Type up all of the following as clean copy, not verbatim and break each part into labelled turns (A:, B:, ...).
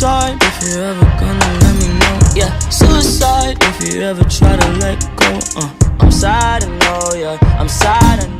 A: suicide if you ever gonna let me know. Yeah, suicide if you ever try to let go. I'm sad, I know, yeah, I'm sad, I know.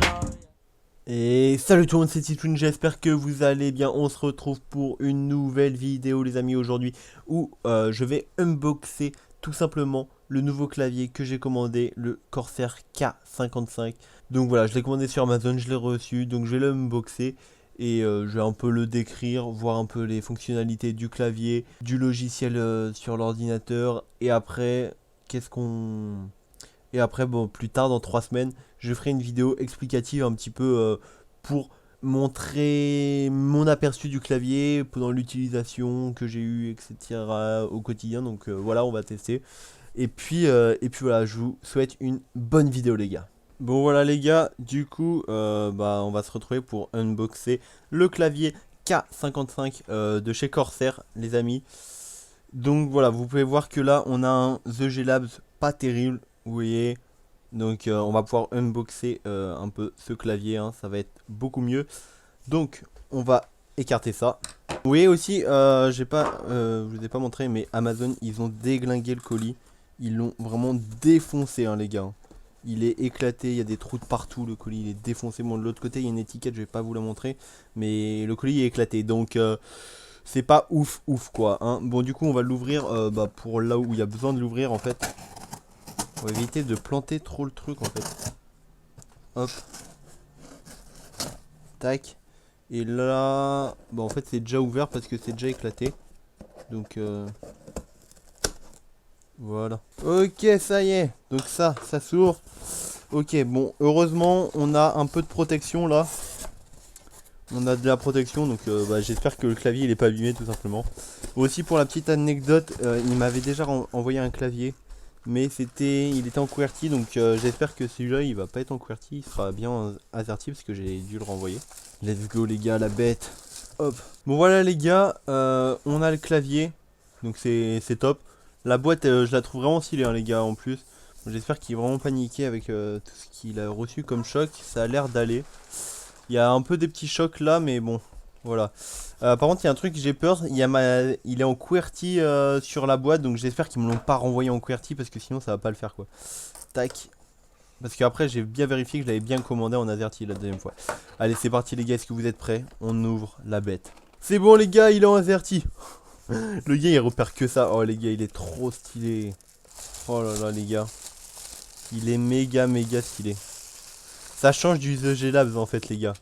B: Et salut tout le monde, c'est Titoun, j'espère que vous allez bien. On se retrouve pour une nouvelle vidéo les amis aujourd'hui où je vais unboxer tout simplement le nouveau clavier que j'ai commandé, le Corsair K55. Donc voilà, je l'ai commandé sur Amazon, je l'ai reçu, donc je vais l'unboxer et je vais un peu le décrire, voir un peu les fonctionnalités du clavier, du logiciel sur l'ordinateur et après bon, plus tard, dans 3 semaines, je ferai une vidéo explicative un petit peu pour montrer mon aperçu du clavier pendant l'utilisation que j'ai eu, etc. au quotidien. Donc voilà, on va tester. Et puis voilà, je vous souhaite une bonne vidéo les gars. Bon voilà les gars, du coup, on va se retrouver pour unboxer le clavier K55 de chez Corsair, les amis. Donc voilà, vous pouvez voir que là, on a un The G Labs pas terrible. Vous voyez, donc on va pouvoir unboxer un peu ce clavier, hein, ça va être beaucoup mieux. Donc on va écarter ça. Vous voyez aussi, je vous ai pas montré, mais Amazon, ils ont déglingué le colis. Ils l'ont vraiment défoncé, hein, les gars. Il est éclaté, il y a des trous de partout, le colis il est défoncé. Bon, de l'autre côté, il y a une étiquette, je vais pas vous la montrer, mais le colis est éclaté, donc c'est pas ouf quoi, hein. Bon, du coup, on va l'ouvrir pour là où il y a besoin de l'ouvrir en fait. On va éviter de planter trop le truc en fait. Hop. Tac. Et là, en fait c'est déjà ouvert parce que c'est déjà éclaté. Donc voilà. Ok, ça y est. Donc ça s'ouvre. Ok, bon, heureusement on a un peu de protection là. On a de la protection, donc j'espère que le clavier il est pas abîmé tout simplement. Aussi pour la petite anecdote, il m'avait déjà envoyé un clavier. Mais il était en QWERTY, donc j'espère que celui-là il va pas être en QWERTY, il sera bien AZERTY parce que j'ai dû le renvoyer. Let's go les gars, la bête. Hop. Bon voilà les gars, on a le clavier, donc c'est top. La boîte, je la trouve vraiment stylée hein, les gars en plus. J'espère qu'il est vraiment paniqué avec tout ce qu'il a reçu comme choc, ça a l'air d'aller. Il y a un peu des petits chocs là, mais bon, voilà. Par contre, il y a un truc que j'ai peur, il est en QWERTY sur la boîte, donc j'espère qu'ils me l'ont pas renvoyé en QWERTY parce que sinon ça va pas le faire quoi. Tac. Parce qu'après j'ai bien vérifié que je l'avais bien commandé en AZERTY la deuxième fois. Allez, c'est parti les gars, est-ce que vous êtes prêts? On ouvre la bête. C'est bon les gars, il est en AZERTY. Le gars il repère que ça. Oh les gars, il est trop stylé. Oh là là les gars. Il est méga stylé. Ça change du The G Labs en fait les gars.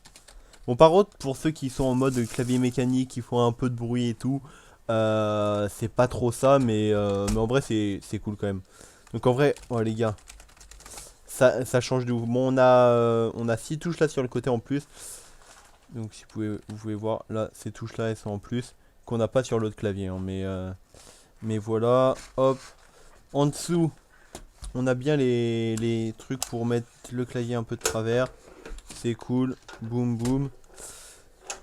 B: Bon par contre pour ceux qui sont en mode clavier mécanique, qui font un peu de bruit et tout, c'est pas trop ça, mais en vrai c'est cool quand même. Donc en vrai, ouais les gars, ça change de ouf. Bon on a 6 touches là sur le côté en plus. Donc si vous pouvez voir là, ces touches là elles sont en plus, qu'on n'a pas sur l'autre clavier, hein, mais voilà, hop. En dessous, on a bien les trucs pour mettre le clavier un peu de travers. C'est cool, boum boum.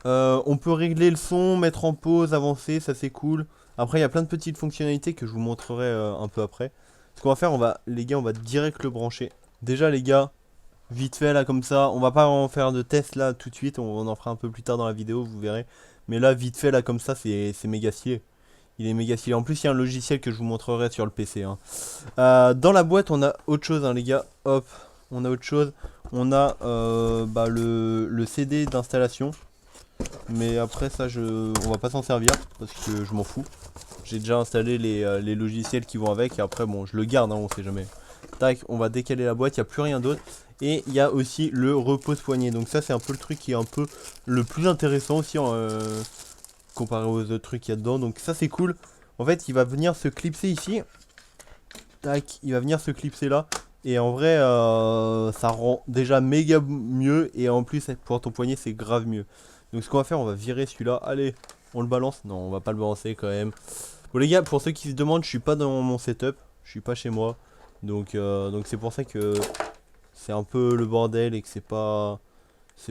B: On peut régler le son, mettre en pause, avancer, ça c'est cool. Après il y a plein de petites fonctionnalités que je vous montrerai un peu après. Ce qu'on va faire, les gars, on va direct le brancher. Déjà les gars, vite fait là comme ça, on va pas en faire de test là tout de suite, on en fera un peu plus tard dans la vidéo, vous verrez. Mais là vite fait là comme ça, c'est méga stylé. Il est méga stylé. En plus il y a un logiciel que je vous montrerai sur le PC, hein. Dans la boîte on a autre chose hein, les gars, hop, on a autre chose. On a le CD d'installation. Mais après ça on va pas s'en servir parce que je m'en fous. J'ai déjà installé les logiciels qui vont avec et après bon je le garde hein, on sait jamais. Tac, on va décaler la boîte, il n'y a plus rien d'autre. Et il y a aussi le repose-poignet. Donc ça c'est un peu le truc qui est un peu le plus intéressant aussi comparé aux autres trucs qu'il y a dedans. Donc ça c'est cool. En fait il va venir se clipser ici. Tac, il va venir se clipser là. Et en vrai ça rend déjà méga mieux. Et en plus pour ton poignet c'est grave mieux. Donc ce qu'on va faire, on va virer celui-là. Allez, on le balance. Non, on va pas le balancer quand même. Bon les gars, pour ceux qui se demandent, je suis pas dans mon setup. Je suis pas chez moi. Donc c'est pour ça que c'est un peu le bordel et que c'est pas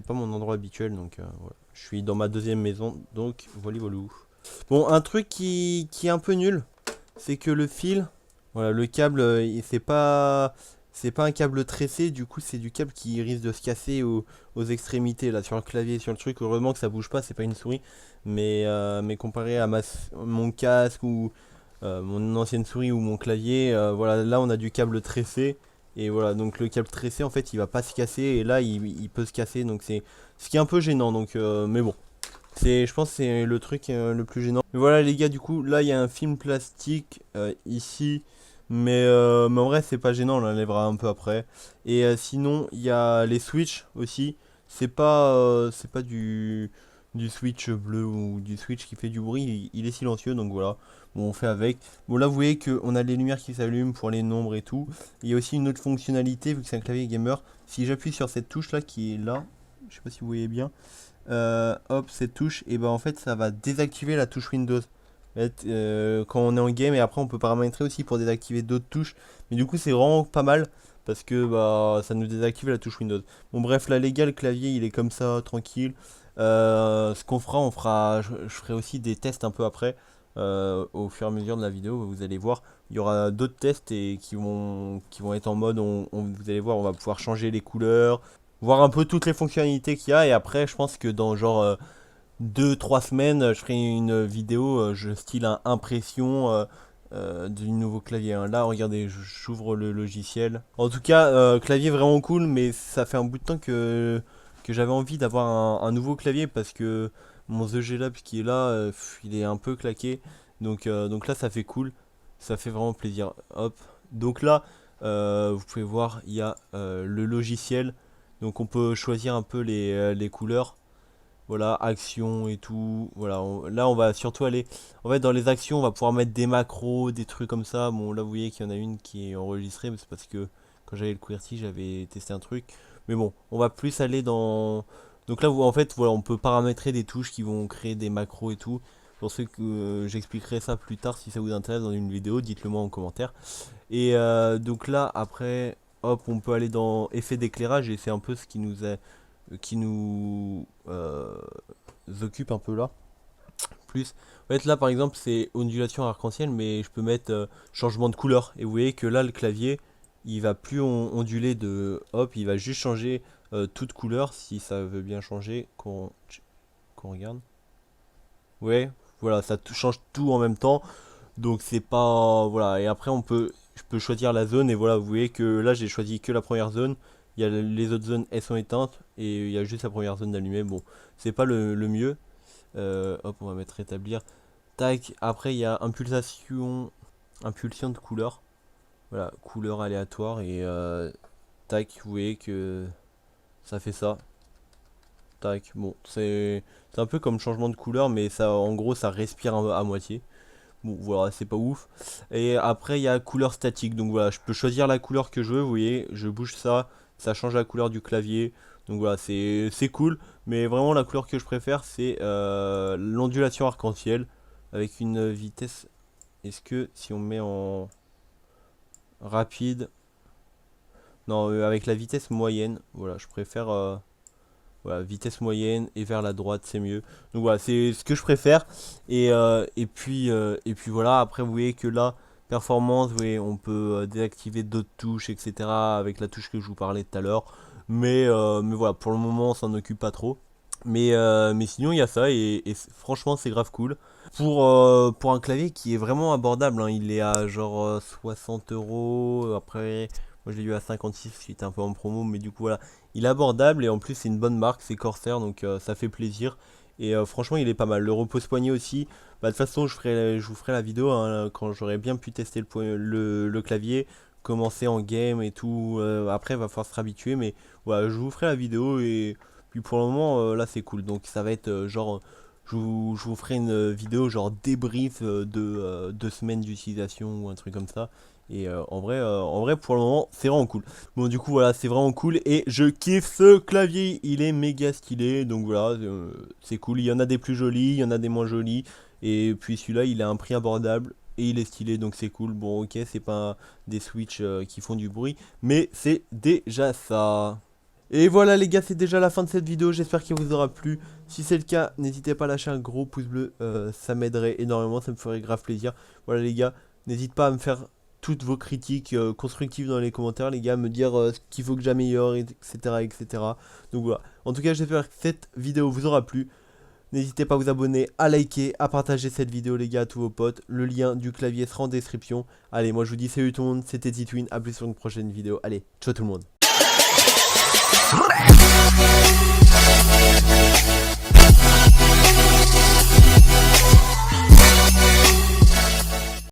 B: mon endroit habituel. Donc voilà. Je suis dans ma deuxième maison. Donc voilà. Bon, un truc qui est un peu nul, c'est que le fil, voilà, le câble, c'est pas un câble tressé, du coup c'est du câble qui risque de se casser aux extrémités là sur le clavier, sur le truc. Heureusement que ça bouge pas, c'est pas une souris, mais comparé à mon casque ou mon ancienne souris ou mon clavier, voilà, là on a du câble tressé. Et voilà, donc le câble tressé en fait il va pas se casser, et là il peut se casser, donc c'est ce qui est un peu gênant, donc mais bon. Je pense que c'est le truc le plus gênant. Mais voilà les gars, du coup là il y a un film plastique ici, mais en vrai c'est pas gênant, on l'enlèvera un peu après. Et sinon il y a les switches aussi. C'est pas du switch bleu ou du switch qui fait du bruit, il est silencieux, donc voilà. Bon, on fait avec. Bon, là vous voyez qu'on a les lumières qui s'allument pour les nombres et tout. Il y a aussi une autre fonctionnalité, vu que c'est un clavier gamer. Si j'appuie sur cette touche là qui est là, je sais pas si vous voyez bien, hop, cette touche, et ben en fait ça va désactiver la touche Windows. En fait, quand on est en game, et après on peut paramétrer aussi pour désactiver d'autres touches. Mais du coup c'est vraiment pas mal parce que bah ça nous désactive la touche Windows. Bon bref, là les gars, le clavier il est comme ça, tranquille. Ce qu'on fera, je ferai aussi des tests un peu après. Au fur et à mesure de la vidéo, vous allez voir, il y aura d'autres tests et qui vont être en mode, vous allez voir, on va pouvoir changer les couleurs, voir un peu toutes les fonctionnalités qu'il y a. Et après, je pense que dans genre 2-3 semaines, je ferai une vidéo, style impression du nouveau clavier, hein. Là, regardez, j'ouvre le logiciel. En tout cas, clavier vraiment cool, mais ça fait un bout de temps que j'avais envie d'avoir un nouveau clavier parce que mon The G Lab qui est là, il est un peu claqué. Donc là, ça fait cool. Ça fait vraiment plaisir. Hop. Donc là, vous pouvez voir, il y a le logiciel. Donc on peut choisir un peu les couleurs. Voilà, actions et tout. Voilà, là on va surtout aller. En fait, dans les actions, on va pouvoir mettre des macros, des trucs comme ça. Bon, là vous voyez qu'il y en a une qui est enregistrée, mais c'est parce que quand j'avais le QWERTY, j'avais testé un truc. Mais bon, on va plus aller dans. Donc là, en fait, voilà, on peut paramétrer des touches qui vont créer des macros et tout. Pour ceux que j'expliquerai ça plus tard, si ça vous intéresse dans une vidéo, dites-le moi en commentaire. Et donc là, après, hop, on peut aller dans effet d'éclairage, et c'est un peu ce qui nous occupe un peu là. Plus. En fait, là par exemple, c'est ondulation arc-en-ciel, mais je peux mettre changement de couleur. Et vous voyez que là, le clavier, il va plus onduler de hop, il va juste changer toute couleur si ça veut bien changer. Qu'on regarde. Ouais, voilà, ça change tout en même temps. Donc c'est pas. Voilà, et après je peux choisir la zone, et voilà, vous voyez que là j'ai choisi que la première zone. Il y a les autres zones, elles sont éteintes, et il y a juste la première zone d'allumée. Bon, c'est pas le mieux. Hop, on va mettre rétablir. Tac, après il y a impulsion de couleur. Voilà, couleur aléatoire, et tac, vous voyez que ça fait ça. Tac, bon, c'est un peu comme changement de couleur, mais ça, en gros, ça respire à moitié. Bon, voilà, c'est pas ouf. Et après, il y a couleur statique. Donc voilà, je peux choisir la couleur que je veux. Vous voyez, je bouge ça, ça change la couleur du clavier. Donc voilà, c'est cool. Mais vraiment, la couleur que je préfère, c'est l'ondulation arc-en-ciel. Avec une vitesse. Est-ce que si on met en rapide. Non, avec la vitesse moyenne. Voilà, je préfère. Voilà, vitesse moyenne et vers la droite, c'est mieux. Donc voilà, c'est ce que je préfère. Et puis voilà, après vous voyez que là, performance, vous voyez, on peut désactiver d'autres touches, etc. avec la touche que je vous parlais tout à l'heure. Mais voilà, pour le moment, on s'en occupe pas trop. Mais sinon, il y a ça, et franchement, c'est grave cool. Pour un clavier qui est vraiment abordable, hein, il est à genre 60 euros. Après, moi je l'ai eu à 56, qui était un peu en promo, mais du coup, voilà. Il est abordable, et en plus, c'est une bonne marque, c'est Corsair, donc ça fait plaisir. Et franchement, il est pas mal. Le repose-poignet aussi. Bah, de toute façon, je vous ferai la vidéo hein, quand j'aurai bien pu tester le clavier, commencer en game et tout. Après, il va falloir se réhabituer, mais voilà, je vous ferai la vidéo. Et puis pour le moment, là, c'est cool. Donc ça va être genre. Je vous ferai une vidéo genre débrief de 2 semaines d'utilisation ou un truc comme ça. Et en vrai, pour le moment, c'est vraiment cool. Bon, du coup, voilà, c'est vraiment cool. Et je kiffe ce clavier. Il est méga stylé. Donc voilà, c'est cool. Il y en a des plus jolis, il y en a des moins jolis. Et puis celui-là, il a un prix abordable. Et il est stylé, donc c'est cool. Bon, ok, c'est pas des Switch qui font du bruit, mais c'est déjà ça. Et voilà les gars, c'est déjà la fin de cette vidéo, j'espère qu'elle vous aura plu. Si c'est le cas, n'hésitez pas à lâcher un gros pouce bleu, ça m'aiderait énormément, ça me ferait grave plaisir. Voilà les gars, n'hésitez pas à me faire toutes vos critiques constructives dans les commentaires, les gars, me dire ce qu'il faut que j'améliore, etc., etc. Donc voilà. En tout cas, j'espère que cette vidéo vous aura plu. N'hésitez pas à vous abonner, à liker, à partager cette vidéo, les gars, à tous vos potes. Le lien du clavier sera en description. Allez, moi je vous dis salut tout le monde, c'était Titwin, à plus sur une prochaine vidéo. Allez, ciao tout le monde.